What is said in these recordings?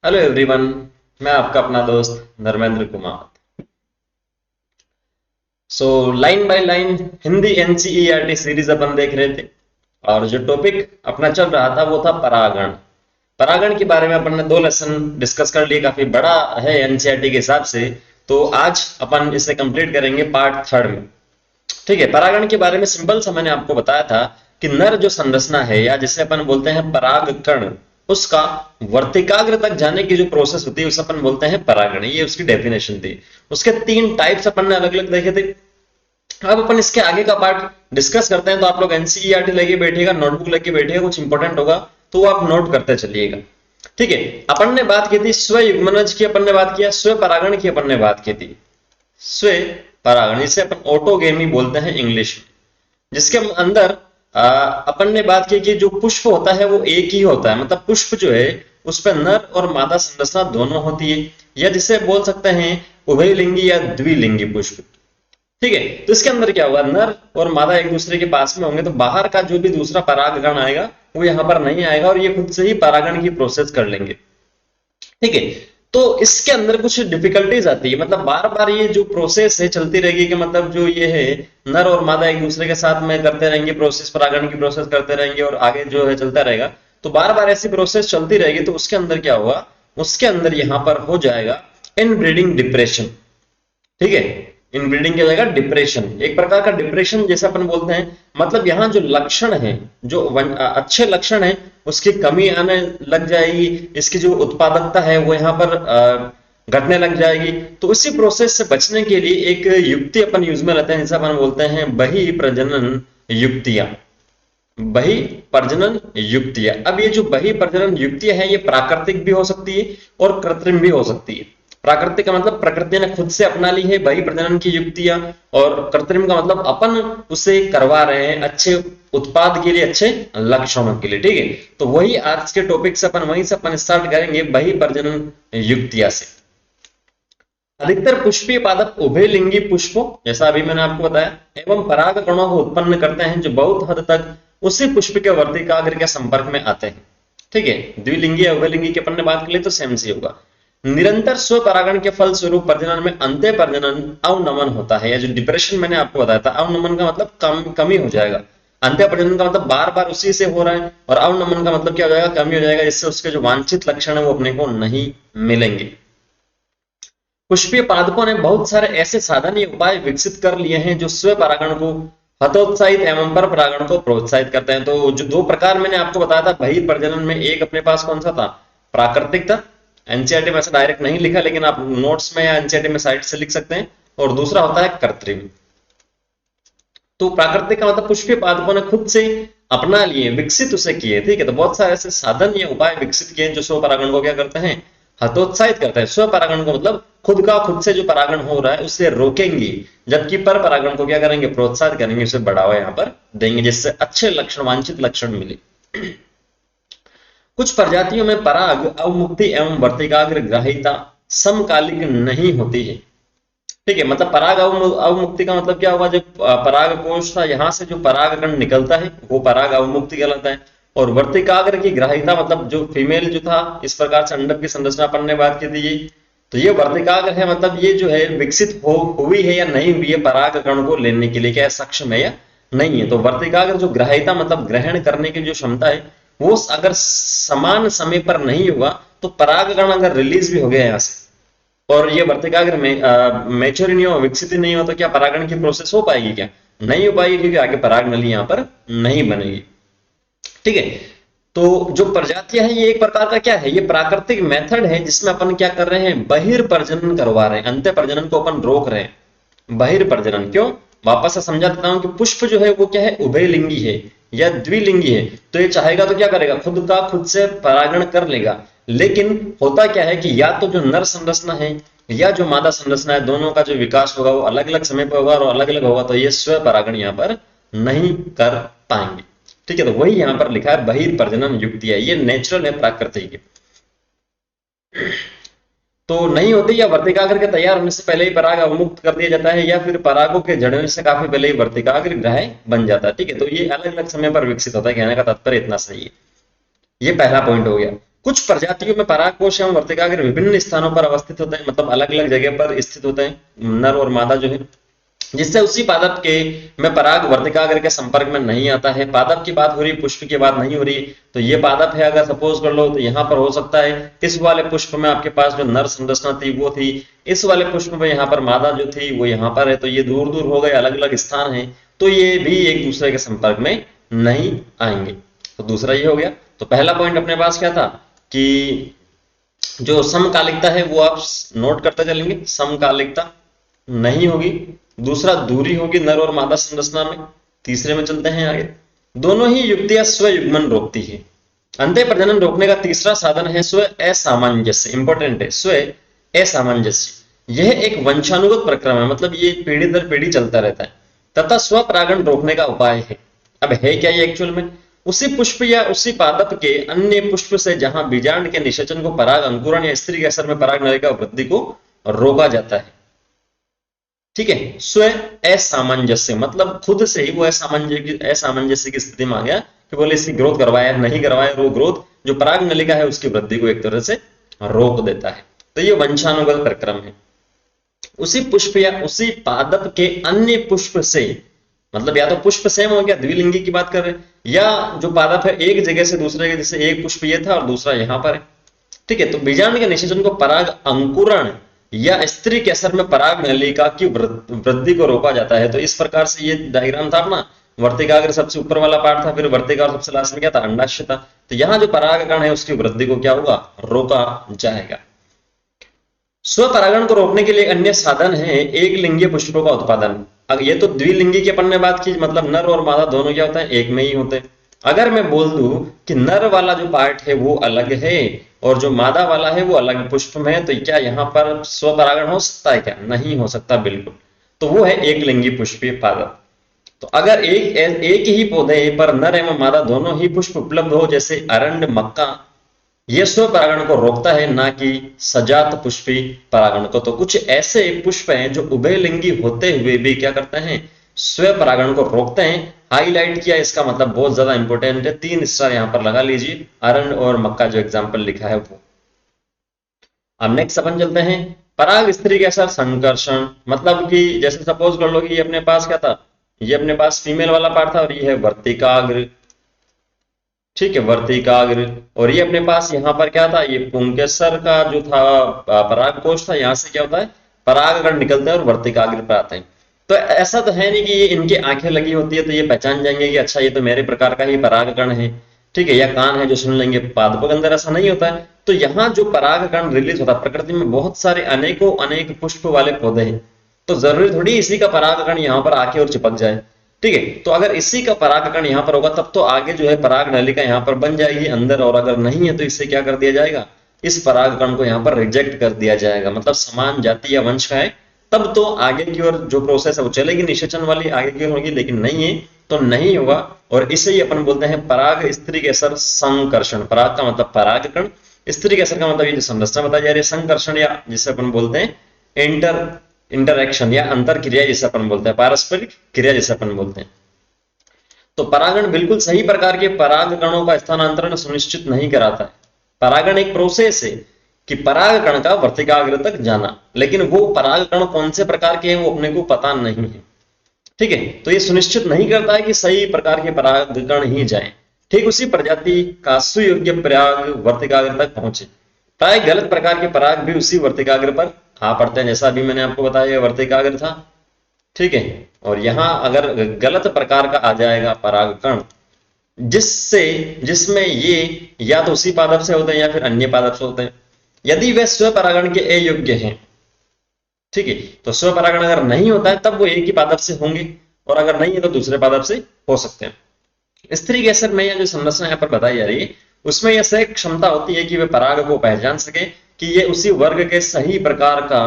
Hello everyone. मैं आपका अपना दोस्त Dharmendra Kumar. Line by line Hindi NCERT series अपन देख रहे थे और जो टॉपिक अपना चल रहा था वो था परागण। परागण के बारे में अपन ने दो लेसन डिस्कस कर लिए, काफी बड़ा है एनसीईआरटी के हिसाब से। तो आज अपन इसे कंप्लीट करेंगे पार्ट थर्ड में। ठीक है, परागण के बारे में सिंपल सा मैंने आपको बताया था कि नर जो संरचना है या जिसे अपन बोलते हैं परागकण, उसका वर्तिकाग्र तक जाने की जो प्रोसेस होती है उसे अपन बोलते हैं परागण। ये उसकी डेफिनेशन थी। उसके तीन टाइप्स अपन ने अलग अलग देखे थे। अब अपन इसके आगे का पार्ट डिस्कस करते हैं। तो आप लोग एनसीईआरटी लेके बैठिएगा, नोटबुक लेके बैठिएगा, कुछ इंपॉर्टेंट होगा तो वो आप नोट करते चलिएगा। ठीक है, अपन ने बात की थी स्व युग्मनज की, अपन ने बात किया स्व परागण की, अपन ने बात की थी स्व परागण, इसे अपन ऑटोगेमी बोलते हैं इंग्लिश में। जिसके अंदर अपन ने बात की कि जो पुष्प होता है वो एक ही होता है, मतलब पुष्प जो है उस पर नर और मादा संरचना दोनों होती है, या जिसे बोल सकते हैं उभयलिंगी या द्विलिंगी पुष्प। ठीक है, तो इसके अंदर क्या होगा, नर और मादा एक दूसरे के पास में होंगे तो बाहर का जो भी दूसरा परागकण आएगा वो यहाँ पर नहीं आएगा और ये खुद से ही परागण की प्रोसेस कर लेंगे। ठीक है, तो इसके अंदर कुछ डिफिकल्टीज आती है, मतलब बार बार ये जो प्रोसेस है चलती रहेगी कि मतलब जो ये है नर और मादा एक दूसरे के साथ में करते रहेंगे प्रोसेस, परागण की प्रोसेस करते रहेंगे और आगे जो है चलता रहेगा। तो बार बार ऐसी प्रोसेस चलती रहेगी तो उसके अंदर क्या होगा, उसके अंदर यहाँ पर हो जाएगा इनब्रीडिंग डिप्रेशन। ठीक है, इनब्रीडिंग क्या हो जाएगा, डिप्रेशन, एक प्रकार का डिप्रेशन जैसे अपन बोलते हैं। मतलब यहाँ जो लक्षण है, जो अच्छे लक्षण है उसकी कमी आने लग जाएगी, इसकी जो उत्पादकता है वो यहाँ पर घटने लग जाएगी। तो इसी प्रोसेस से बचने के लिए एक युक्ति अपन यूज में लेते हैं जिसे अपन बोलते हैं बही प्रजनन युक्तियां। बही प्रजनन युक्तियां, अब ये जो बही प्रजनन युक्तियां हैं ये प्राकृतिक भी हो सकती है और कृत्रिम भी हो सकती है। प्राकृतिक का मतलब प्रकृति ने खुद से अपना ली है बही प्रजनन की युक्तियां, और कृत्रिम का मतलब अपन उसे करवा रहे हैं अच्छे उत्पाद के लिए, अच्छे लक्षणों के लिए। ठीक है, तो वही आज के टॉपिक से अपन वहीं से अपन स्टार्ट करेंगे बही प्रजनन युक्तियां से। अधिकतर पुष्पीय पादप उभयलिंगी पुष्पों, जैसा अभी मैंने आपको बताया, एवं पराग कणों को उत्पन्न करते हैं जो बहुत हद तक उसी पुष्प के वर्तिकाग्र के संपर्क में आते हैं। ठीक है, द्विलिंगी या उभयलिंगी की अपन ने बात कर ली तो सेम सी होगा। निरंतर स्व परागण के फल स्वरूप प्रजनन में अंत्य प्रजनन अवनमन होता है, या जो डिप्रेशन मैंने आपको बताया था, अवनमन का मतलब कमी हो जाएगा। अंत्य प्रजनन का मतलब बार बार उसी से हो रहा है, और अवनमन का मतलब क्या हो जाएगा, कमी हो जाएगा, जिससे उसके जो वांछित लक्षण है वो अपने को नहीं मिलेंगे। पुष्पीय पादपों ने बहुत सारे ऐसे साधन या उपाय विकसित कर लिए हैं जो स्व परागण को हतोत्साहित एवं पर परागण को प्रोत्साहित करते हैं। तो जो दो प्रकार मैंने आपको बताया था बहिर् प्रजनन में, एक अपने पास कौन सा था, प्राकृतिक था, एनसीईआरटी में ऐसा डायरेक्ट नहीं लिखा लेकिन आप नोट्स में या एनसीईआरटी में साइट से लिख सकते हैं, और दूसरा होता है कृत्रिम। तो प्राकृतिक का मतलब पुष्पीय पादपों ने खुद से अपना लिए, विकसित उसे किए। ठीक है, तो बहुत सारे ऐसे साधन या उपाय विकसित किए जो स्व परागण को क्या करते हैं, हतोत्साहित करते हैं। स्व परागण को मतलब खुद से जो परागण हो रहा है उसे रोकेंगे, जबकि पर परागण को क्या करेंगे, प्रोत्साहित करेंगे, उसे बढ़ावा यहाँ पर देंगे जिससे अच्छे लक्षण, वांछित लक्षण मिले। कुछ प्रजातियों में पराग अवमुक्ति एवं वर्तिकाग्र ग्राहिता समकालिक नहीं होती है। ठीक है, मतलब पराग अवमुक्ति का मतलब क्या होगा, जो पराग कोश था यहाँ से जो परागकण निकलता है वो पराग अवमुक्ति कहलाता है। और वर्तिकाग्र की ग्राहिता मतलब जो फीमेल जो था, इस प्रकार से अंडक की संरचना अपन ने बात की थी ये, तो ये वर्तिकाग्र है, मतलब ये जो है विकसित हुई है या नहीं हुई है परागकण को लेने के लिए, क्या सक्षम है या नहीं है। तो वर्तिकाग्र जो ग्राहिता मतलब ग्रहण करने की जो क्षमता है वो अगर समान समय पर नहीं हुआ तो परागकण अगर रिलीज भी हो गया यहाँ से और ये वर्तिकाग्र में मैच्योर नहीं हो, विकसित नहीं हो, तो क्या परागण की प्रोसेस हो पाएगी, क्या नहीं हो पाएगी, क्योंकि आगे पराग नली यहाँ पर नहीं बनेगी। ठीक है, तो जो प्रजातियां हैं ये एक प्रकार का क्या है, ये प्राकृतिक मेथड है जिसमें अपन क्या कर रहे हैं, बहिर्प्रजनन करवा रहे हैं, अंत्य प्रजनन को अपन रोक रहे हैं। बहिर्प्रजनन क्यों, वापस से समझा देता हूं कि पुष्प जो है वो क्या है, उभयलिंगी है या द्विलिंगी है, तो ये चाहेगा तो क्या करेगा, खुद से परागण कर लेगा। लेकिन होता क्या है कि या तो जो नर संरचना है या जो मादा संरचना है, दोनों का जो विकास होगा वो अलग अलग समय पर होगा और अलग अलग होगा, तो ये स्व परागण यहाँ पर नहीं कर पाएंगे। ठीक है, तो वही यहां पर लिखा है बहिर्प्रजनन युक्ति है, ये नेचुरल है, प्राकृतिक है। तो नहीं होती या वर्तिकाग्र के तैयार होने से पहले ही पराग अवमुक्त कर दिया जाता है, या फिर परागों के जड़ने से काफी पहले ही वर्तिकाग्र ग्राह्य बन जाता है। ठीक है, तो ये अलग अलग समय पर विकसित होता है, कहने का तात्पर्य इतना सही है। ये पहला पॉइंट हो गया। कुछ प्रजातियों में परागकोश एवं वर्तिकाग्र विभिन्न स्थानों पर अवस्थित होते हैं, मतलब अलग अलग जगह पर स्थित होते हैं नर और मादा जो है, जिससे उसी पादप के में पराग वर्तिकाग्र के संपर्क में नहीं आता है। पादप की बात हो रही, पुष्प की बात नहीं हो रही। तो ये पादप है, अगर सपोज कर लो तो यहाँ पर हो सकता है इस वाले पुष्प में आपके पास जो नर संरचना थी वो थी, इस वाले पुष्प में यहाँ पर मादा जो थी वो यहाँ पर है, तो ये दूर दूर हो गए, अलग अलग स्थान है, तो ये भी एक दूसरे के संपर्क में नहीं आएंगे। तो दूसरा ये हो गया। तो पहला पॉइंट अपने पास क्या था कि जो समकालिकता है वो आप नोट करते चलेंगे, समकालिकता नहीं होगी। दूसरा दूरी होगी नर और मादा संरचना में। तीसरे में चलते हैं आगे, दोनों ही युक्तियां स्वयुग्मन रोकती है। अंतः प्रजनन रोकने का तीसरा साधन है स्व असामंजस्य। इंपॉर्टेंट है, स्व असामंजस्य। यह एक वंशानुगत प्रक्रम है, मतलब ये पीढ़ी दर पीढ़ी चलता रहता है, तथा स्वपरागण रोकने का उपाय है। अब है क्या ये एक्चुअल में? उसी पुष्प या उसी पादप के अन्य पुष्प से जहां बीजांड के निषेचन को, पराग अंकुरण या स्त्री के असर में पराग नलिका वृद्धि को रोका जाता है। ठीक है, स्व असामंजस्य मतलब खुद से ही वो असामंजस्य की स्थिति में आ गया कि बोले इसकी ग्रोथ करवाया नहीं करवाया, वो ग्रोथ जो पराग नलिका है उसकी वृद्धि को एक तरह से रोक देता है। तो ये वंशानुगत प्रक्रम है। उसी पुष्प या उसी पादप के अन्य पुष्प से, मतलब या तो पुष्प सेम हो गया, द्विलिंगी की बात कर रहे हैं, या जो पादप है एक जगह से दूसरे जगह, जैसे एक पुष्प ये था और दूसरा यहां पर है। ठीक है, तो बीजांड के निषेचन को पराग अंकुरण या स्त्री के असर में पराग नलिका की वृद्धि को रोका जाता है। तो इस प्रकार से ये डायग्राम था अपना, वर्तिकाग्र सबसे ऊपर वाला पार्ट था, फिर वर्तिका और सबसे लास्ट में क्या था, अंडाशय था। तो यहाँ जो परागकण है उसकी वृद्धि को क्या होगा, रोका जाएगा। स्वपरागण को रोकने के लिए अन्य साधन है एक लिंगीय पुष्पों का उत्पादन। अब ये तो द्विलिंगी की अपन ने बात की, मतलब नर और मादा दोनों क्या होता है, एक में ही होते हैं। अगर मैं बोल दूं कि नर वाला जो पार्ट है वो अलग है और जो मादा वाला है वो अलग पुष्प में है, तो क्या यहाँ पर स्वपरागण हो सकता है? क्या नहीं हो सकता, बिल्कुल। तो वो है एक लिंगी पुष्पीय पादप। तो अगर एक ही पौधे पर नर एवं मादा दोनों ही पुष्प उपलब्ध हो, जैसे अरंड, मक्का, यह स्वपरागण को रोकता है, ना कि सजात पुष्पी परागण को। तो कुछ ऐसे पुष्प हैं जो उभयलिंगी होते हुए भी क्या करते हैं, स्वपरागण को रोकते हैं। हाईलाइट किया, इसका मतलब बहुत ज्यादा इंपॉर्टेंट है, 3 स्टार यहां पर लगा लीजिए, अरंड और मक्का जो एग्जाम्पल लिखा है वो। अब नेक्स्ट अपन चलते हैं, पराग स्त्री के असर संकर्षण। मतलब कि जैसे सपोज कर लो कि ये अपने पास क्या था, ये अपने पास फीमेल वाला पार्ट था और ये है वर्तिकाग्र। ठीक है, वर्तिकाग्र। और ये अपने पास यहाँ पर क्या था, ये पुंकेसर का जो था परागकोश था, यहाँ से क्या होता है, परागकण निकलते हैं और वर्तिकाग्र पर आते हैं। तो ऐसा तो है नहीं कि ये इनकी आंखें लगी होती है तो ये पहचान जाएंगे कि अच्छा ये तो मेरे प्रकार का ही परागकण है, ठीक है, या कान है जो सुन लेंगे। पादपों के अंदर ऐसा नहीं होता है। तो यहाँ जो परागकण रिलीज होता है, प्रकृति में बहुत सारे अनेकों अनेक पुष्प वाले पौधे हैं, तो जरूरी थोड़ी इसी का परागकण यहाँ पर आके और चिपक जाए। ठीक है, तो अगर इसी का परागकण यहाँ पर होगा तब तो आगे जो है पराग नलिका यहाँ पर बन जाएगी अंदर, और अगर नहीं है तो इससे क्या कर दिया जाएगा, इस परागकण को यहाँ पर रिजेक्ट कर दिया जाएगा। मतलब समान जाति या वंश का है तब तो आगे की ओर जो प्रोसेस है वो चलेगी, निषेचन वाली आगे की ओर होगी, लेकिन नहीं है तो नहीं होगा। और इसे ही अपन बोलते हैं पराग स्त्री के असर संकर्षण। पराग का मतलब परागकण, स्त्री के असर का मतलब ये जो संरचना बताई जा रही है संकर्षण, या जिसे अपन बोलते हैं इंटरएक्शन या अंतर क्रिया जिसे अपन बोलते हैं, पारस्परिक क्रिया जिसे अपन बोलते हैं। तो परागण बिल्कुल सही प्रकार के परागकणों का स्थानांतरण सुनिश्चित नहीं कराता है। परागण एक प्रोसेस है कि परागकण का वर्तिकाग्र तक जाना, लेकिन वो परागकण कौन से प्रकार के हैं वो अपने को पता नहीं है। ठीक है, तो ये सुनिश्चित नहीं करता है कि सही प्रकार के परागकण ही जाएं। ठीक उसी प्रजाति का सुयोग्य पराग वर्तिकाग्र तक पहुंचे। प्राय गलत प्रकार के पराग भी उसी वर्तिकाग्र पर आ पड़ते हैं, जैसा अभी मैंने आपको बताया वर्तिकाग्र था। ठीक है, और यहां अगर गलत प्रकार का आ जाएगा परागकण जिसमें ये या तो उसी पादप से होते हैं या फिर अन्य पादप से होते हैं, यदि वे स्वपरागण के अयोग्य हैं, ठीक है, तो स्वपरागण अगर नहीं होता है तब वो एक ही पादप से होंगे, और अगर नहीं है तो दूसरे पादप से हो सकते हैं। स्त्री के असर में यह जो संरचना यहाँ पर बताई जा रही है उसमें यह सही क्षमता होती है कि वे पराग को पहचान सके कि ये उसी वर्ग के सही प्रकार का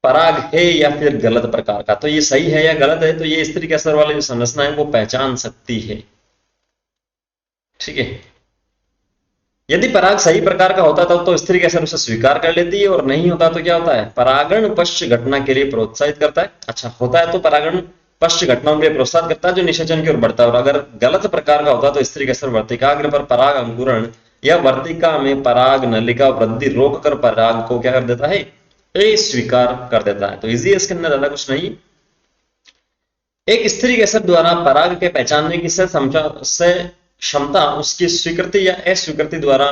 पराग है या फिर गलत प्रकार का। तो ये सही है या गलत है, तो ये स्त्री के असर वाली जो संरचना है वो पहचान सकती है। ठीक है, यदि पराग सही प्रकार का होता तब तो स्त्री के असर उसे स्वीकार कर लेती है, और नहीं होता तो क्या होता है, परागण पश्च घटना के लिए प्रोत्साहित करता है। अच्छा होता है तो परागण पश्च घटनाओं के लिए प्रोत्साहित करता है जो निषेचन की ओर बढ़ता है, और अगर गलत प्रकार का होता तो स्त्री के असर वर्तिकाग्र पर पराग अंकुरण या वर्तिका में पराग नलिका वृद्धि रोककर पराग को क्या कर देता है, अस्वीकार कर देता है। तो इजी है, इसके अंदर ज्यादा कुछ नहीं। एक स्त्री केसर द्वारा पराग के पहचानने की से क्षमता उसकी स्वीकृति या अस्वीकृति द्वारा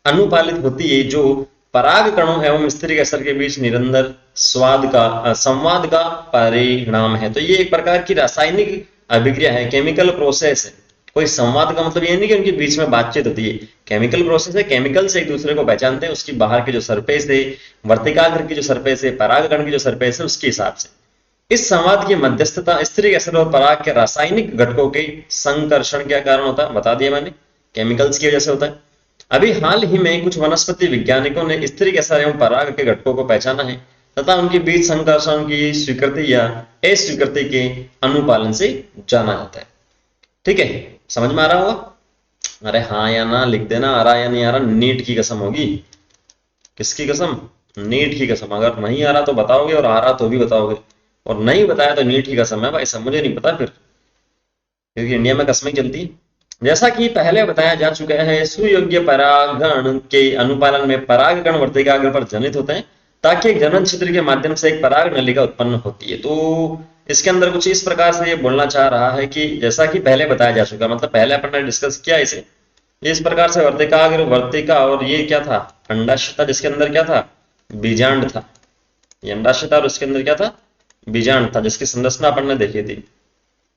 अनुपालित होती है, जो पराग कणों एवं स्त्री केसर के बीच निरंतर संवाद का परिणाम है। तो ये एक प्रकार की रासायनिक अभिक्रिया है, केमिकल प्रोसेस है। कोई संवाद का मतलब ये नहीं कि उनके बीच में बातचीत होती है, केमिकल प्रोसेस है, केमिकल से एक दूसरे को पहचानते हैं, उसकी बाहर की जो सरफेस है, वर्तिकाग्र की जो सरफेस है, परागकण की जो सरफेस है, उसके हिसाब से इस संवाद की मध्यस्थता स्त्री केसर और पराग के रासायनिक घटकों के संकर्षण के कारण होता है, बता दिया मैंने, केमिकल्स की वजह से होता है। अभी हाल ही में कुछ वनस्पति वैज्ञानिकों ने स्त्री केसर एवं पराग के घटकों को पहचाना है तथा उनके बीच संकर्षण की स्वीकृति या अस्वीकृति के अनुपालन से जाना जाता है। ठीक है, समझ में आ रहा होगा? अरे हाँ या ना लिख देना, आ रहा या नहीं आ रहा, नीट की कसम होगी। किसकी कसम? नीट की कसम। अगर नहीं आ रहा तो बताओगे और आ रहा तो भी बताओगे, और नहीं बताया तो नीट की कसम है भाई, सब मुझे नहीं पता फिर, क्योंकि इंडिया में कसमें चलती है। जैसा कि पहले बताया जा चुका है, सुयोग्य परागण के अनुपालन में परागकण वर्तिकाग्र पर जनित होते हैं ताकि एक जनन छिद्र के माध्यम से एक पराग नलिका उत्पन्न होती है। तो इसके अंदर कुछ इस प्रकार से ये बोलना चाह रहा है कि जैसा कि पहले बताया जा चुका, मतलब पहले अपन ने डिस्कस किया इसे, इस प्रकार से वर्तिकाग्र, वर्तिका और ये क्या था, अंडाशय था, जिसके अंदर क्या था, बीजांड था। ये अंडाशय था और उसके अंदर क्या था, बीजांड था, जिसकी संरचना अपन ने देखी थी।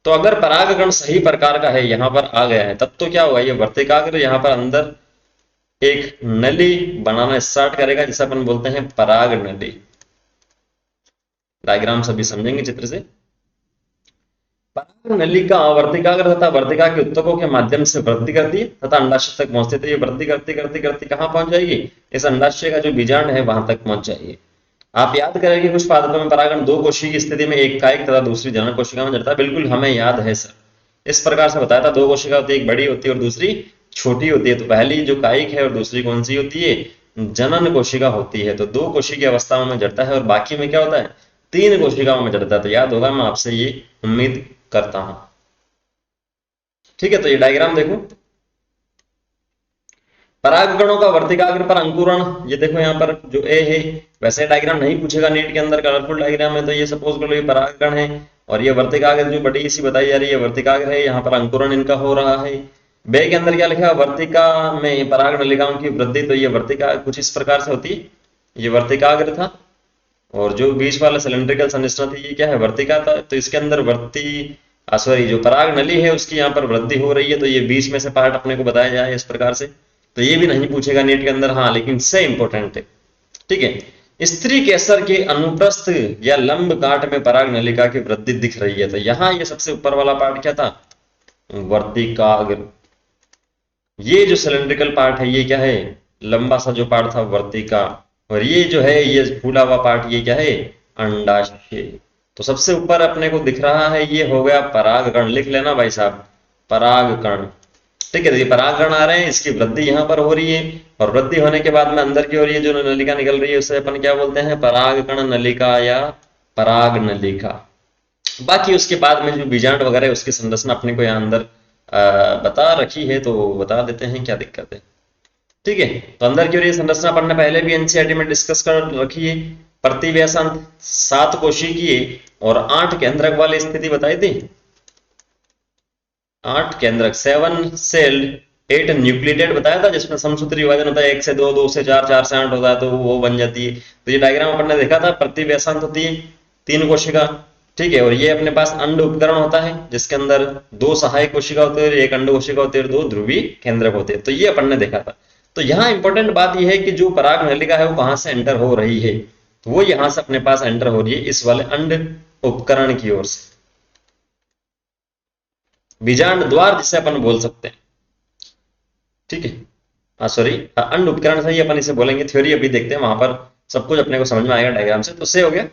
तो अगर परागकण सही प्रकार का है, यहां पर आ गया है, तब तो क्या होगा, ये वर्तिकाग्र यहां पर अंदर एक नली बनाना स्टार्ट करेगा, जिसे अपन बोलते हैं पराग नली। डायग्राम सभी समझेंगे चित्र से। पराग नलिका वर्तिकाग्र तथा वर्तिका के उत्तकों के माध्यम से वृद्धि करती है तथा अंडाशय तक पहुंचती है। तो ये वृद्धि करती करती करती कहां पहुंच जाएगी, इस अंडाशय का जो बीजांड है वहां तक पहुंच जाएगी। आप याद करें कि कुछ पादपों में परागण दो कोशिका की स्थिति में एक कायिक तथा दूसरी जनन कोशिका में जड़ता है। बिल्कुल हमें याद है सर, इस प्रकार से बताया था, दो कोशिका होती है, एक बड़ी होती है और दूसरी छोटी होती है। तो पहली जो कायिक है और दूसरी कौन सी होती है, जनन कोशिका होती है। तो दो कोशिका की अवस्था में जड़ता है और बाकी में क्या होता है, तीन कोशिकाओं में जड़ता है। तो याद होगा, मैं आपसे ये उम्मीद करता हूं। ठीक है, तो ये डायग्राम देखो, परागकणों का वर्तिकाग्र पर अंकुरण, ये देखो यहाँ पर जो ए है, वैसे डायग्राम नहीं पूछेगा नीट के अंदर, कलरफुल डायग्राम है। तो ये सपोज कर लो ये परागकण है और ये वर्तिकाग्र जो बड़ी सी बताई जा रही है वर्तिकाग्र है, यहाँ पर अंकुरण इनका हो रहा है। बे के अंदर क्या लिखा है, वर्तिका में पराग नलिकाओं की वृद्धि। तो ये वर्तिका कुछ इस प्रकार से होती है, ये वर्तिकाग्र था और जो बीच वाला सिलेंड्रिकल संरचना थी ये क्या है, वर्तिका था। तो इसके अंदर सॉरी जो पराग नली है उसकी यहाँ पर वृद्धि हो रही है। तो ये बीच में से पार्ट अपने को बताया जाए इस प्रकार से, तो ये भी नहीं पूछेगा नीट के अंदर, हाँ लेकिन से इंपॉर्टेंट है। ठीक है, स्त्री केसर के अनुप्रस्थ या लंब काट में पराग नलिका की वृद्धि दिख रही है। तो यहाँ ये सबसे ऊपर वाला पार्ट क्या था, वर्तिकाग्र। ये जो सिलेंड्रिकल पार्ट है ये क्या है, लंबा सा जो पार्ट था वर्तिका, और ये जो है ये फूला हुआ पार्ट ये क्या है, अंडाशय। तो सबसे ऊपर अपने को दिख रहा है ये हो गया परागकण, लिख लेना भाई साहब, परागकण। ठीक है, तो ये परागकण आ रहे हैं, इसकी वृद्धि यहाँ पर हो रही है और वृद्धि होने के बाद में अंदर की ओर ये जो नलिका निकल रही है उसे अपन क्या बोलते हैं, परागकण नलिका या पराग नलिका। बाकी उसके बाद में जो बीजांड वगैरह है उसकी संरचना अपने को यहाँ अंदर बता रखी है, तो बता देते हैं, क्या दिक्कत है। ठीक है, तो अंदर की ओर ये संरचना अपन ने पहले भी एनसीईआरटी में डिस्कस कर रखी है। प्रतिव्यासांत 7 कोशिकीय और 8 केंद्रक वाली स्थिति बताई थी, 8 केंद्रक 7 सेल्ड 8 न्यूक्लियोटाइड बताया था, जिसमें समसूत्री विभाजन होता है 1 से 2, 2 से 4, 4 से 8 होता है, तो वो बन जाती है। तो ये डायग्राम अपन ने देखा था, प्रतिव्यासांत होती है 3 कोशिका। ठीक है, और ये अपने पास अंड उपकरण होता है जिसके अंदर 2 सहायक कोशिका होती है, 1 अंड कोशिका होती है और 2 ध्रुवीय केंद्रक होते हैं। तो ये अपन ने देखा था। तो यहाँ इंपॉर्टेंट बात यह है कि जो पराग नलिका है वो कहां से एंटर हो रही है, तो वो यहां से अपने पास एंटर हो रही है इस वाले अंड उपकरण की ओर से, बीजांड द्वार जिसे अपन बोल सकते हैं। ठीक है, सॉरी अंड उपकरण से ही अपन इसे बोलेंगे, थ्योरी अभी देखते हैं, वहां पर सब कुछ अपने को समझ में आएगा डायग्राम से। तो से हो गया,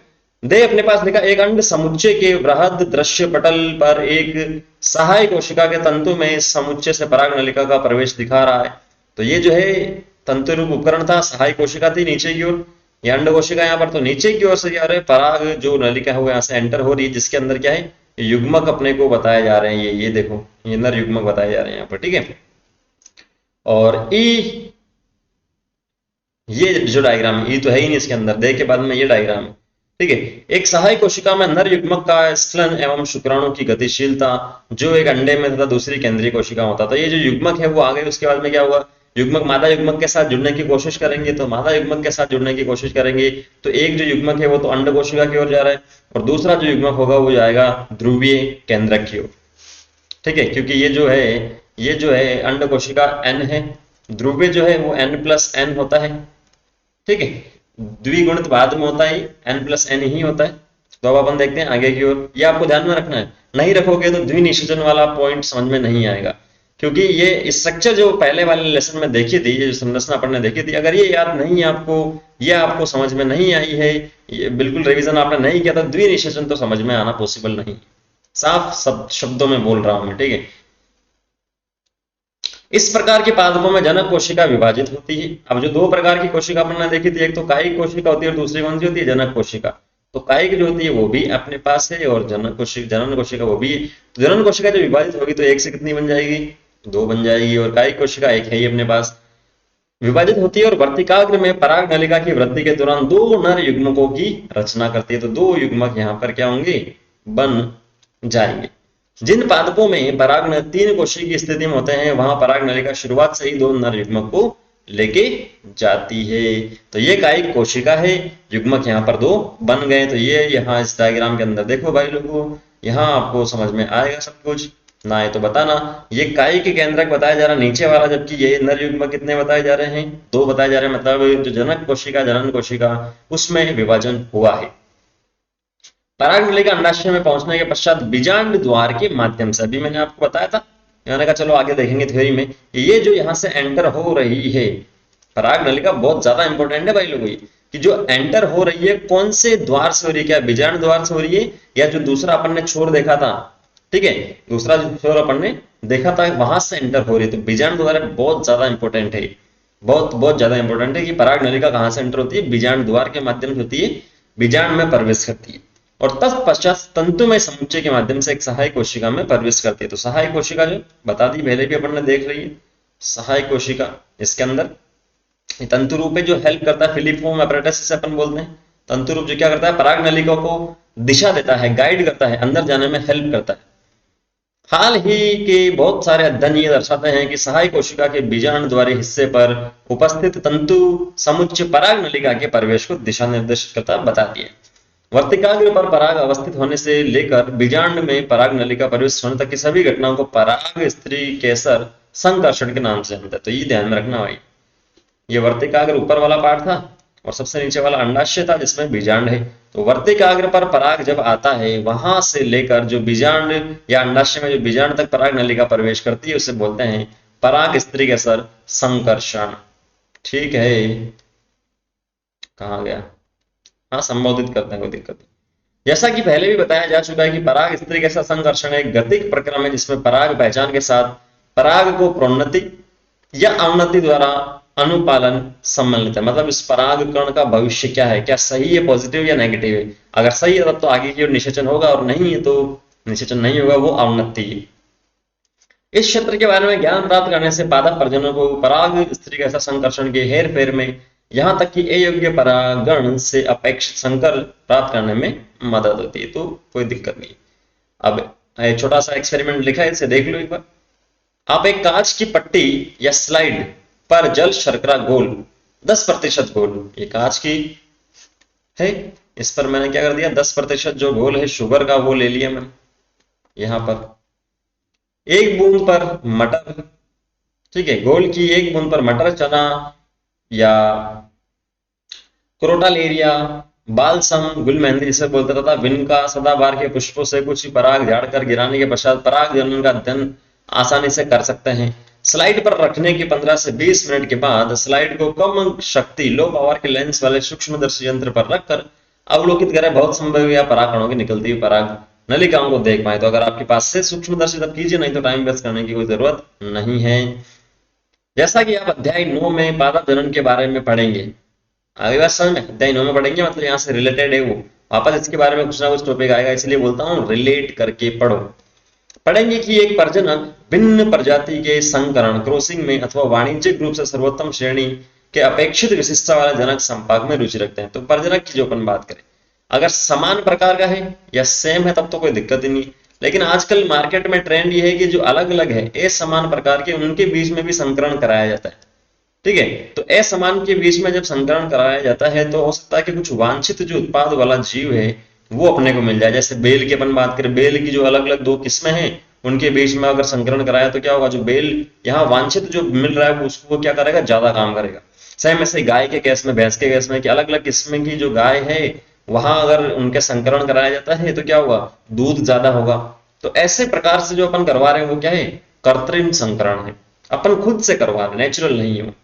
दे अपने पास लिखा एक अंड समुच्चय के वृहद दृश्य पटल पर एक सहायक कोशिका के तंतु में इस समुच्चय से पराग नलिका का प्रवेश दिखा रहा है। तो ये जो है तंतु रूप उपकरण था, सहायक कोशिका थी नीचे की ओर, ये अंड कोशिका यहाँ पर, तो नीचे की ओर से क्या रहे पराग जो नलिका है वो यहाँ से एंटर हो रही है, जिसके अंदर क्या है युग्मक अपने को बताए जा रहे हैं। ये देखो ये नर युग्मक बताए जा रहे हैं यहाँ पर। ठीक है, और ई ये जो डायग्राम है, ये तो है ही नहीं इसके अंदर, दे के बाद में ये डायग्राम है, ठीक है। एक सहायक कोशिका में नर युग्मक का स्खलन एवं शुक्राणु की गतिशीलता, जो एक अंडे में तथा दूसरी केंद्रीय कोशिका होता था। ये जो युग्मक है वो आ गए, उसके बाद में क्या हुआ, युग्मक मादा युग्मक के साथ जुड़ने की कोशिश करेंगे, तो मादा युग्मक के साथ जुड़ने की कोशिश करेंगे, तो एक जो युग्मक है वो तो अंड कोशिका की ओर जा रहा है, और दूसरा जो युग्मक होगा वो जाएगा ध्रुवीय केंद्रक की ओर, ठीक है। क्योंकि ये जो है अंड कोशिका एन है, ध्रुवीय जो है वो एन प्लस एन होता है, ठीक है। द्विगुणित बाद में होता है, एन प्लस एन ही होता है। तो अब अपन देखते हैं आगे की ओर, ये आपको ध्यान में रखना है, नहीं रखोगे तो द्विनिषेचन वाला पॉइंट समझ में नहीं आएगा। क्योंकि ये स्ट्रक्चर जो पहले वाले लेसन में देखी थी, ये जो संरचना अपन ने देखी थी, अगर ये याद नहीं है आपको, ये आपको समझ में नहीं आई है, ये बिल्कुल रिवीजन आपने नहीं किया, तो द्विनिषेचन तो समझ में आना पॉसिबल नहीं। साफ सब शब्दों में बोल रहा हूं मैं, ठीक है। इस प्रकार के पादपों में जनक कोशिका विभाजित होती है। अब जो दो प्रकार की कोशिका अपन ने देखी थी, एक तो कायिक कोशिका होती है और दूसरी कौन सी होती है, जनक कोशिका। तो कायिक जो होती है वो भी अपने पास है, और जनक कोशिका, जनन कोशिका वो भी है। तो जनन कोशिका जो विभाजित होगी तो एक से कितनी बन जाएगी, दो बन जाएगी, और कायिक कोशिका एक है ही अपने पास, विभाजित होती है और वर्तिकाग्र में पराग नलिका की वृद्धि के दौरान दो नर युग्मकों की रचना करती है। तो दो युग्मक यहाँ पर क्या होंगे, बन जाएंगे। जिन पादपों में पराग तीन कोशिका की स्थिति में होते हैं, वहां पराग नलिका शुरुआत से ही दो नर युग्मक को लेके जाती है। तो ये कायिक कोशिका है, युग्मक यहाँ पर दो बन गए। तो ये यहाँ इस डायग्राम के अंदर देखो भाई लोगों, यहाँ आपको समझ में आएगा सब कुछ, ना है तो बताना। ये कायिक केंद्रक बताया जा रहा नीचे वाला, जबकि ये नर युग्मक कितने बताए जा रहे हैं, दो बताए जा रहे हैं। मतलब जो जनक कोशिका, जनन कोशिका, उसमें विभाजन हुआ है। पराग नलिका अंडाशय में पहुंचने के पश्चात बीजांड द्वार के माध्यम से, अभी मैंने आपको बताया था, मैंने कहा चलो आगे देखेंगे थ्योरी में, ये जो यहाँ से एंटर हो रही है पराग नलिका, बहुत ज्यादा इंपॉर्टेंट है भाई लोगों, कि जो एंटर हो रही है कौन से द्वार से हो रही है, क्या बीजांड द्वार से हो रही है, या जो दूसरा अपन ने छोर देखा था, ठीक है, दूसरा जो छोर अपन ने देखा था वहां से एंटर हो रही है। तो बीजांड द्वार बहुत ज्यादा इंपॉर्टेंट है, बहुत बहुत ज्यादा इंपॉर्टेंट है कि पराग नलिका कहां से एंटर होती है, बीजांड द्वार के माध्यम से होती है, बीजांड में प्रवेश करती है, और तत्पश्चात तंतुमय समुच्चय के माध्यम से एक सहायक कोशिका में प्रवेश करती है। तो सहायक कोशिका जो बता दी पहले भी अपन ने देख रही है, सहायक कोशिका इसके अंदर तंतु रूप है जो हेल्प करता है, फिलिफोम apparatus से अपन बोलते हैं। तंतु रूप जो क्या करता है, पराग नलिका को दिशा देता है, गाइड करता है, अंदर जाने में हेल्प करता है। हाल ही के बहुत सारे अध्ययन ये दर्शाते हैं कि सहायक कोशिका के बीजांड द्वारी हिस्से पर उपस्थित तंतु समुच्चय पराग नलिका के प्रवेश को दिशा निर्देशित करता बता दिया। वर्तिकाग्र पर पराग अवस्थित होने से लेकर बीजांड में पराग नलिका प्रवेश होने तक की सभी घटनाओं को पराग स्त्री केसर संकर्षण के नाम से जानते हैं। तो ये ध्यान में रखना भाई, ये वर्तिकाग्र ऊपर वाला पार्ट था और सबसे नीचे वाला अंडाशय था जिसमें बीजांड है। तो वर्तिकाग्र पर पराग जब आता है, वहां से लेकर जो बीजांड या अंडाशय में जो बीजांड तक पराग नलिका प्रवेश करती है उसे बोलते हैं पराग स्त्री केसर संकर्षण, ठीक है। कहाँ गया, हाँ संबोधित करते हैं, कोई दिक्कत नहीं। जैसा कि पहले भी बताया जा चुका है कि पराग स्त्री केसर संकर्षण एक गतिक प्रक्रम है जिसमें पराग पहचान के साथ पराग को प्रोन्नति या अवनति द्वारा अनुपालन सम्मिलित है। मतलब इस पराग कण का भविष्य क्या है, क्या सही है, पॉजिटिव या नेगेटिव है। अगर सही है तब तो आगे की ओर निषेचन होगा, और नहीं है तो निषेचन नहीं होगा, वो अवनति है। इस क्षेत्र के बारे में ज्ञान प्राप्त करने से पादप प्रजनन को पराग स्त्री केसर संकर्षण के हेर फेर में, यहां तक कि अयोग्य परागण से अपेक्षित संकर प्राप्त करने में मदद होती है। तो कोई दिक्कत नहीं। अब छोटा सा एक्सपेरिमेंट लिखा है, इसे देख लो एक बार। आप एक कांच की पट्टी या स्लाइड पर जल शर्करा घोल 10% घोल, ये कांच की है, इस पर मैंने क्या कर दिया, 10% जो घोल है शुगर का वो ले लिया मैंने यहां पर। एक बूंद पर मटर, ठीक है, घोल की एक बूंद पर मटर, चना या क्रोटालेरिया, बालसम, गुलमेहंदी जिसे बोलता था, विनका, सदाबहार के पुष्पों से कुछ पराग झाड़कर गिराने के पश्चात पराग जनन का अध्ययन आसानी से कर सकते हैं। स्लाइड पर रखने के 15 से 20 मिनट के बाद स्लाइड को कम शक्ति लो पावर के लेंस वाले सूक्ष्मदर्शी यंत्र पर रखकर अवलोकित करें। बहुत संभव या परागकणों की निकलती हुई पराग नलिकाओं को देख पाए। तो अगर आपके पास से सूक्ष्मदर्शी तब कीजिए, नहीं तो टाइम वेस्ट करने की कोई जरूरत नहीं है। जैसा कि आप अध्याय 9 में पादप जनन के बारे में पढ़ेंगे, आगे बात समझ में, अध्याय 9 में पढ़ेंगे, मतलब यहाँ से रिलेटेड है वो, वापस इसके बारे में कुछ ना कुछ टॉपिक आएगा, इसलिए बोलता हूँ रिलेट करके पढ़ो। पढ़ेंगे कि एक प्रजनक भिन्न प्रजाति के संकरण क्रॉसिंग में अथवा वाणिज्यिक रूप से सर्वोत्तम श्रेणी के अपेक्षित विशिष्टता वाले जनक संपाक में रुचि रखते हैं। तो परजनक की जो अपन बात करें, अगर समान प्रकार का है या सेम है तब तो कोई दिक्कत ही नहीं। लेकिन आजकल मार्केट में ट्रेंड ये है कि जो अलग अलग है असमान प्रकार के, उनके बीच में भी संकरण कराया जाता है। ठीक है, तो असमान के बीच में जब संकरण कराया जाता है तो हो सकता है कि कुछ वांछित जो उत्पाद वाला जीव है वो अपने को मिल जाए। जैसे बेल की अपन बात करें, बेल की जो अलग अलग दो किस्में हैं उनके बीच में अगर संकरण कराया तो क्या होगा, जो बेल यहाँ वांछित जो मिल रहा है उसको वो क्या करेगा, ज्यादा काम करेगा। सेम ऐसे गाय के केस में, भैंस के केस में कि अलग अलग किस्म की जो गाय है वहां अगर उनके संकरण कराया जाता है तो क्या होगा, दूध ज्यादा होगा। तो ऐसे प्रकार से जो अपन करवा रहे हैं वो क्या है, कृत्रिम संकरण है, अपन खुद से करवा रहे हैं, नेचुरल नहीं है।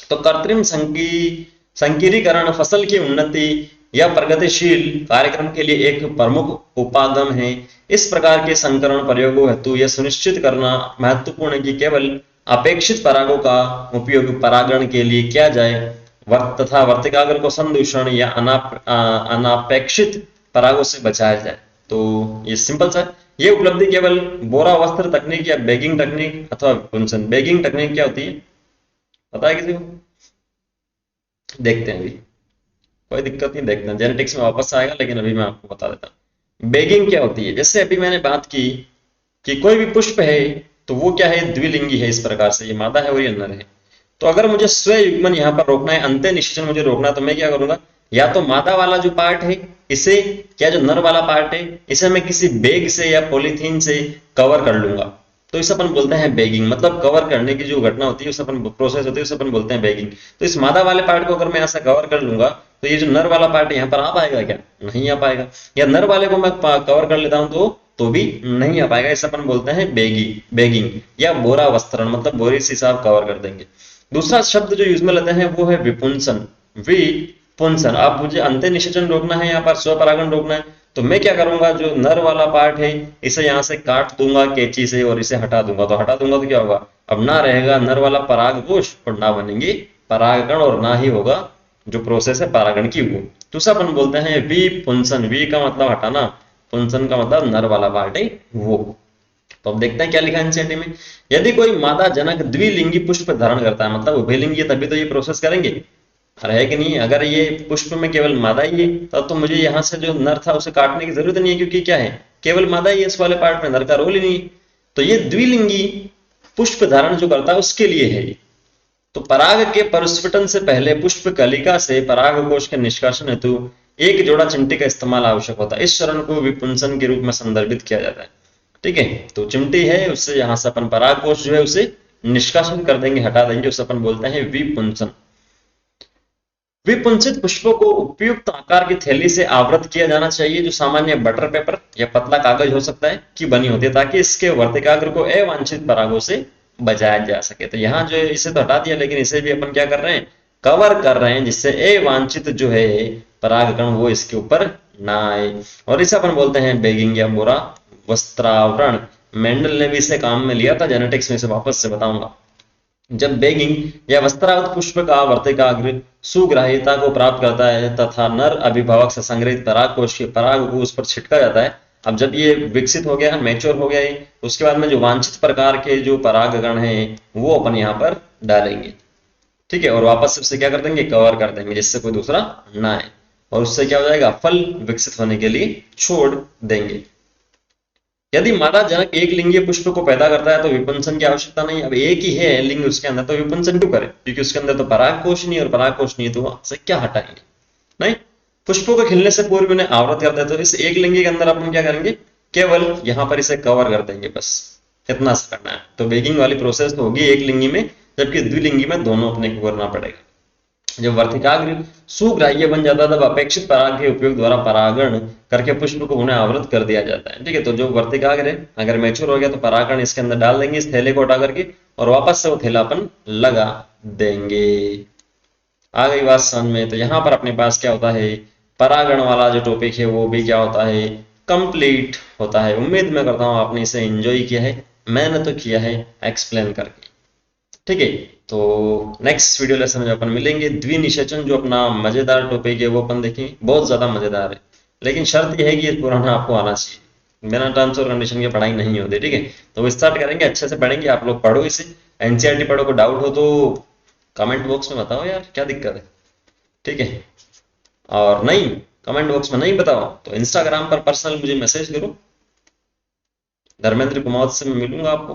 तो कृत्रिम संकीरीकरण फसल की उन्नति या प्रगतिशील कार्यक्रम के लिए एक प्रमुख उपागम है। इस प्रकार के संकरण प्रयोगों हेतु यह सुनिश्चित करना महत्वपूर्ण है कि केवल अपेक्षित परागों का उपयोग परागण के लिए किया जाए तथा वर्तिकाग्र को संदूषण या अनापेक्षित परागों से बचाया जाए। तो ये सिंपल सा है। ये उपलब्धि केवल बोरा वस्त्र तकनीक या बेगिंग तकनीक अथवा पुंसन। बेगिंग तकनीक क्या होती है पता है किसी को? देखते हैं अभी, कोई दिक्कत नहीं, देखते हैं, जेनेटिक्स में वापस आएगा लेकिन अभी मैं आपको बता देता हूँ बेगिंग क्या होती है। जैसे अभी मैंने बात की कि कोई भी पुष्प है तो वो क्या है, द्विलिंगी है, इस प्रकार से ये मादा है और ये नर है। तो अगर मुझे स्वयुग्मन यहाँ पर रोकना है, अंत्य निषेचन मुझे रोकना है, तो मैं क्या करूंगा, या तो मादा वाला जो पार्ट है इसे, या जो नर वाला पार्ट है इसे मैं किसी बैग से या पॉलीथीन से कवर कर लूंगा। तो इसे अपन बोलते हैं बैगिंग, मतलब कवर करने की जो घटना होती है उसे अपन, प्रोसेस होती है उसे अपन बोलते हैं बैगिंग। तो इस मादा वाले पार्ट को अगर मैं ऐसा कवर कर लूंगा तो ये जो नर वाला पार्ट है यहाँ पर आ पाएगा क्या, नहीं आ पाएगा। या नर वाले को मैं कवर कर लेता हूं तो भी नहीं आ पाएगा। इसे अपन बोलते हैं बैगिंग या बोरा वस्त्रण, मतलब बोरी से आप कवर कर देंगे। दूसरा शब्द जो यूज में लेते हैं वो है विपुंसन। विपुंसन, अब मुझे अंत्य निषेचन रोकना है, यहाँ पर स्वपरागण रोकना है, तो मैं क्या करूंगा, जो नर वाला पार्ट है इसे यहाँ से काट दूंगा कैंची से और इसे हटा दूंगा। तो हटा दूंगा तो क्या होगा, अब ना रहेगा नर वाला परागकोश और ना बनेंगे परागकण और ना ही होगा जो प्रोसेस है परागण की वो। दूसरा अपन बोलते हैं विपुंसन। वी का मतलब हटाना, पुंसन का मतलब नर वाला पार्ट है वो। तो अब देखते हैं क्या लिखा है एनसीईआरटी में। यदि कोई मादा जनक द्विलिंगी पुष्प धारण करता है, मतलब उभयलिंगी है, तभी तो ये प्रोसेस करेंगे, है कि नहीं। अगर ये पुष्प में केवल मादा ही है तब तो मुझे यहाँ से जो नर था उसे काटने की जरूरत नहीं है, क्योंकि क्या है, केवल मादा ही है, इस वाले पार्ट में नर का रोल ही नहीं है। तो ये द्विलिंगी पुष्प धारण जो करता है उसके लिए है। तो पराग के परिस्फुटन से पहले पुष्प कलिका से पराग कोश के निष्कासन हेतु एक जोड़ा चिमटी का इस्तेमाल आवश्यक होता है। इस चरण को विपुंसन के रूप में संदर्भित किया जाता है। ठीक है, तो चिमटी है, उससे यहां से अपन पराग कोश जो है उसे निष्कासन कर देंगे, हटा देंगे, उसे अपन बोलते हैं विपुंसन। विपुंसित पुष्पों को उपयुक्त आकार की थैली से आवृत किया जाना चाहिए, जो सामान्य बटर पेपर या पतला कागज हो सकता है की बनी होती है, ताकि इसके वर्तिकाग्र को अवांछित परागों से बचाया जा सके। तो यहाँ जो इसे तो हटा दिया, लेकिन इसे भी अपन क्या कर रहे हैं, कवर कर रहे हैं, जिससे अवांछित जो है परागकण वो इसके ऊपर ना आए। और इसे अपन बोलते हैं बैगिंग या बोरा वस्त्रावरण। मेंडल ने भी इसे काम में लिया था, जेनेटिक्स में इसे वापस से बताऊंगा। जब बैगिंग या वस्त्रावत पुष्प का वर्तिकाग्र सुग्राह्यता को प्राप्त करता है तथा नर अभिभावक से संग्रहित पराग कोश के पराग को उस पर छिटका जाता है। अब जब ये विकसित हो गया, मैच्योर हो गया है, उसके बाद में जो वांछित प्रकार के जो परागगण हैं वो अपन यहाँ पर डालेंगे। ठीक है, और वापस से उसे क्या कर देंगे, कवर कर देंगे, जिससे कोई दूसरा ना आए, और उससे क्या हो जाएगा, फल विकसित होने के लिए छोड़ देंगे। यदि मादा जनक एक लिंगीय पुष्प को पैदा करता है तो विपुंसन की आवश्यकता नहीं। अब एक ही है लिंग उसके अंदर, तो विपुंसन क्यों करे, क्योंकि उसके अंदर तो पराग कोश नहीं, और पराग कोश नहीं है तो वहां से क्या हटाएंगे, नहीं। पुष्पों को खिलने से पूर्व उन्हें आवृत करते हैं, तो इस एक लिंगी के अंदर अपन क्या करेंगे, केवल यहाँ पर इसे कवर कर देंगे, बस इतना सा करना है। तो बेगिंग वाली प्रोसेस तो होगी एक लिंगी में, जबकि द्विलिंगी में दोनों अपने को करना पड़ेगा। जब वर्तिकाग्र सुग्राह्य बन जाता है तब अपेक्षित पराग के उपयोग द्वारा परागण करके पुष्प को उन्हें आवृत कर दिया जाता है। ठीक है, तो जो वर्तिकाग्र है अगर मैच्योर हो गया तो परागण इसके अंदर डाल देंगे, इस थैले को हटा करके, और वापस से वो थैला अपन लगा देंगे। आ गई बात समझ में। तो यहाँ पर अपने पास क्या होता है, परागण वाला जो टॉपिक है वो भी क्या होता है, कंप्लीट होता है। उम्मीद मैं करता हूँ आपने इसे एंजॉय किया है, मैंने तो किया है एक्सप्लेन करके। ठीक है, तो नेक्स्ट वीडियो लेसन में अपन मिलेंगे। द्विनिषेचन जो अपना मजेदार टॉपिक है वो अपन देखेंगे, बहुत ज्यादा मजेदार है, लेकिन शर्त यह है कि पुराना आपको आना चाहिए, बिना टर्म्स और कंडीशन की पढ़ाई नहीं होती। ठीक है, तो वो स्टार्ट करेंगे, अच्छे से पढ़ेंगे, आप लोग पढ़ो इसे, एनसीईआरटी पढ़ो, को डाउट हो तो कमेंट बॉक्स में बताओ यार, क्या दिक्कत है। ठीक है, और नहीं कमेंट बॉक्स में नहीं बताओ तो इंस्टाग्राम पर पर्सनल मुझे मैसेज करो, धर्मेंद्र कुमार से मैं मिलूंगा आपको।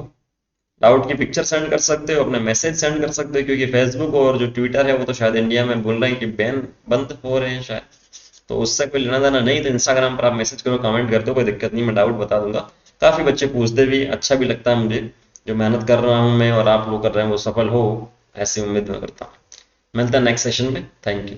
डाउट की पिक्चर सेंड कर सकते हो, अपने मैसेज सेंड कर सकते हो, क्योंकि फेसबुक और जो ट्विटर है वो तो शायद इंडिया में बोल रहे हैं कि बैन बंद हो रहे हैं शायद, तो उससे कोई लेना देना नहीं। तो इंस्टाग्राम पर आप मैसेज करो, कमेंट कर दो, कोई दिक्कत नहीं, मैं डाउट बता दूंगा। काफी बच्चे पूछते भी, अच्छा भी लगता है मुझे, जो मेहनत कर रहा हूँ मैं और आप लोग कर रहे हैं वो सफल हो, ऐसी उम्मीद मैं करता हूँ। मिलता है नेक्स्ट सेशन में, थैंक यू।